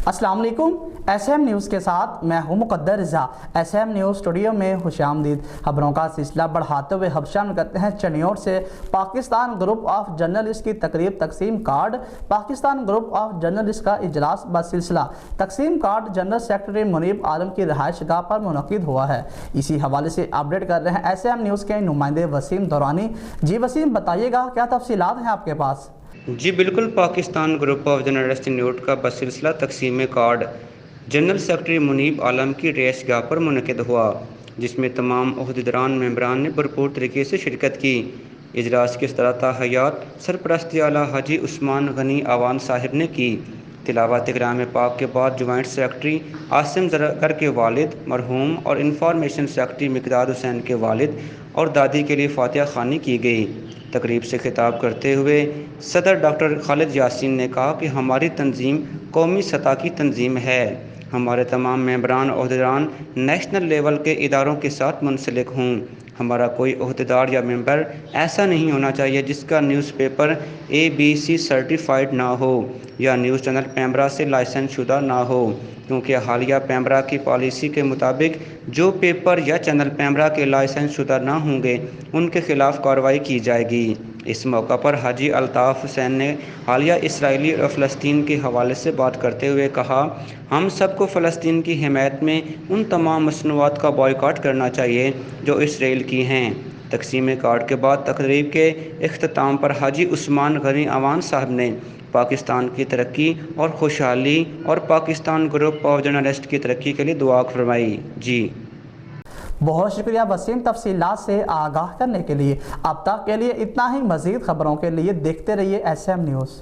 अस्सलाम वालेकुम। SM news के साथ मैं हूं मुक़द्दर रज़ा। SM न्यूज़ स्टूडियो में खुशामदीद। खबरों का सिलसिला बढ़ाते हुए अब शामिल करते हैं चनियोर से। पाकिस्तान ग्रुप ऑफ जर्नलिस्ट की तकरीब तकसीम card. Pakistan group of journalist का इजलास बसिलसिला तकसीम कार्ड जनरल सेक्रेटरी मुनीब आलम की रिहाइश गाह पर मुनक़िद हुआ है। इसी हवाले से अपडेट कर रहे हैं SM न्यूज़ के नुमाइंदे वसीम दौरानी। जी वसीम, बताइएगा क्या तफसीलात हैं आपके पास? जी बिल्कुल, Pakistan group of journalist institute का बसिलसिला तकसीम कार्ड जनरल सेक्रेटरी मुनीब आलम की रिहाइश गाह पर मुनक़िद हुआ, जिसमें तमाम ओहदेदारान मेंबरान ने भरपूर तरीके से शिरकत की। इजलास की सदरत हयात सरपरस्ती आला हाजी उस्मान गनी आवान साहिब ने की। तिलावत कलाम पाक के बाद जॉइंट सेक्रेटरी आसिम ज़रगर के वालिद मरहूम और इंफॉर्मेशन सेक्रेटरी मिकदाद हुसैन के वालिद और दादी के लिए फातिहा ख़्वानी की गई। तकरीब से खिताब करते हुए सदर डॉक्टर खालिद यासीन ने कहा कि हमारी तंजीम कौमी सतह की तंजीम है। हमारे तमाम मेंबरान ओहदेदारान नेशनल लेवल के इदारों के साथ मुंसलिक हों। हमारा कोई ओहदेदार या मेंबर ऐसा नहीं होना चाहिए जिसका न्यूज़पेपर ABC सर्टिफाइड ना हो या न्यूज़ चैनल पैमरा से लाइसेंस शुदा ना हो, क्योंकि हालिया पैमरा की पॉलिसी के मुताबिक जो पेपर या चैनल पैमरा के लाइसेंस शुदा ना होंगे उनके खिलाफ कार्रवाई की जाएगी। इस मौका पर हाजी अल्ताफ़ हुसैन ने हालिया इसराइली और फ़लस्तीन के हवाले से बात करते हुए कहा, हम सबको फ़लस्तीन की हिमायत में उन तमाम मसनूआत का बॉयकॉट करना चाहिए जो इसराइल की हैं। तकसीम कार्ड के बाद तकरीब के इख्तिताम पर हाजी उस्मान गनी आवान साहब ने पाकिस्तान की तरक्की और खुशहाली और पाकिस्तान ग्रुप ऑफ जर्नलिस्ट की तरक्की के लिए दुआ फरमाई। जी बहुत शुक्रिया वसीम, तफसीलात से आगाह करने के लिए। अब तक के लिए इतना ही। मज़ीद खबरों के लिए देखते रहिए SM न्यूज़।